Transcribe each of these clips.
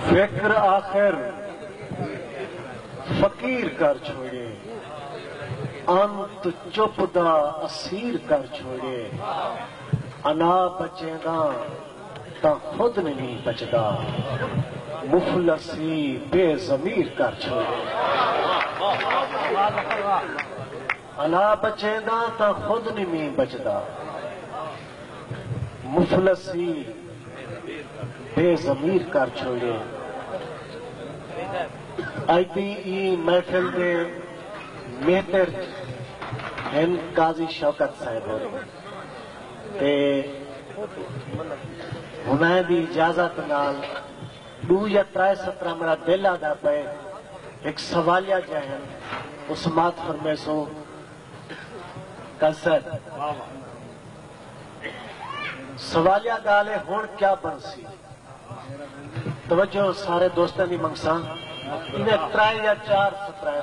فکر آخر فقیر کر چھوڑے، انت چپ دا اسیر کر چھوڑے، انا بچے دا تا خود نہیں بچدا، مفلسی بے ضمیر کر چھوڑے، انا بچے دا تا خود نہیں بچدا، مفلسی بے ضمیر کر چھوڑے۔ آئی پی ای محفل دے مہتر ہند قاضی شوکت صاحب ہو تے ہمیں دی اجازت نال 2 یا 3 17 میرا دل آدھا پہ ایک سوالیہ جہن اس مات فرمے سو کسر سوالیہ گالے ہون کیا بنسی توجہ سارے دوستان دی منگسان انہیں 3 یا 4 17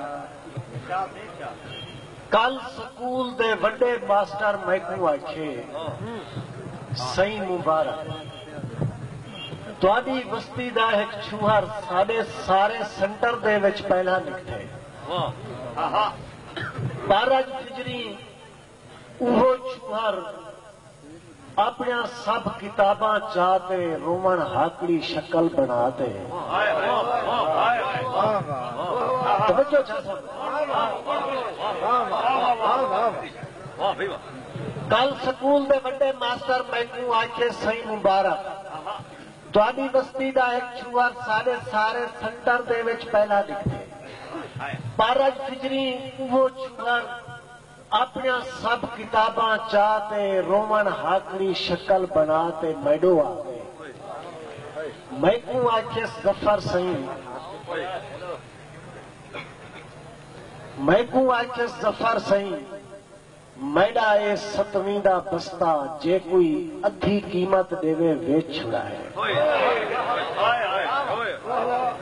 کل سکول دے وڈے ماسٹر محکمہ آکھے سہی مبارک تواڈی بستی دا ایک چوہر سارے سینٹر دے وچ پہلا نکلے بارج فجری اوہو چوہر اپنے سب کتاباں چاہتے رومن ہاکڑی شکل بناتے توجہ چاہ سب کل سکول دے بڑے ماسٹر محکمہ آکھے صحیح مبارک تواڈی بستی دا ایک چوہر سارے سینٹر دے وچ پہلا نکلے بارج فجری وہ چوہر اپنے سب کتاباں چاہتے رومن ہاکڑی شکل بناتے میڈو آگے محکمہ آکھے ظفر سہی محکمہ آکھے ظفر سہی میڈا اے 7ویں دا بستہ جے کوئی ادھی قیمت دیوے ویچ چھڑا ہے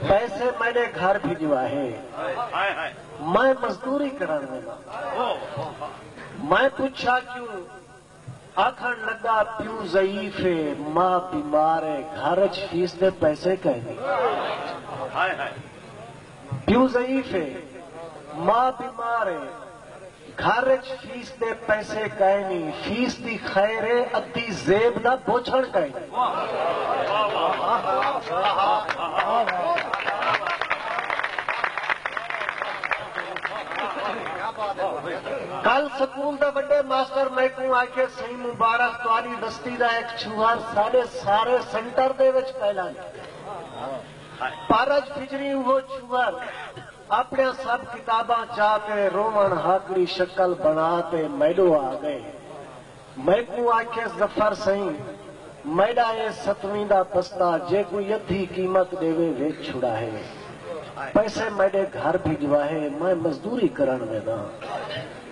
پیسے میرے گھر بھیجوا ہے میں مزدوری کرنے لگا میں پوچھا کیوں آکھن لگا پیو ضعیف ہے ماں بیمار ہے گھر فیس دے پیسے کہیں پیو ضعیف ہے ماں بیمار ہے گھر فیس دے پیسے کہیں فیس دی خیر ہے ادھی زیب دا بوچھڑ کہیں کل سکول دا بڑے ماسٹر محکمہ آکھے صحیح مبارک تواڈی بستی دا ایک چوہر سارے سینٹر دے وچ پہلا پارج فجری وہ چوہر اپنے سب کتاباں چاہتے رومن ہاکڑی شکل بناتے میڈو آ گئے محکمہ آکھے ظفر سہی میڈا اے 7ویں دا بستہ جے کوئی ادھی قیمت دیوے ویچ چھڑا ہے پیسے میرے گھر بھیجوا ہے میں مزدوری کرن میں دا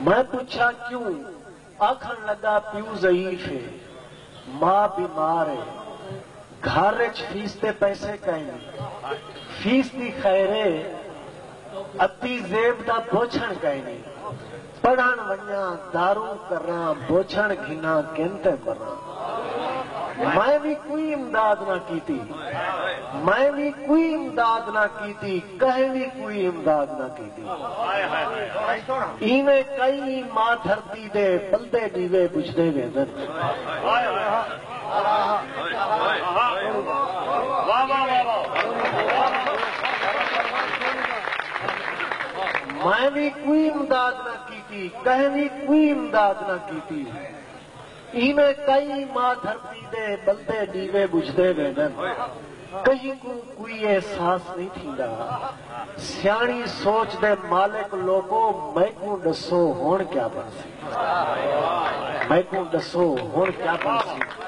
میں پوچھا کیوں آکھن لگا پیو ضعیف ہے ماں بیمار ہے گھر فیس دے پیسے کہیں فیس دی خیرے ادھی زیب دا بوچھن کہیں پڑھن ونیا دارو کرنا بوچھن گھنا کینتے کرنا میں بھی کوئی امداد نہ کیتی میں بھی کوئی امداد نہ کیتی کہیں بھی کوئی امداد نہ کیتی ایویں کئی ماں دھرتی دے بلدے دیوے بجھدے ویندن میں بھی کوئی امداد نہ کیتی کہیں بھی کوئی امداد نہ کیتی ایویں کئی ماں دھرتی دے بلدے دیوے بجھدے ویندن کہیں کو کوئی احساس نہیں تھیندا سیاڑی سوچ دے مالک لوگوں میں کو دسو ہون کیا بنسی میں کو دسو ہون کیا بنسی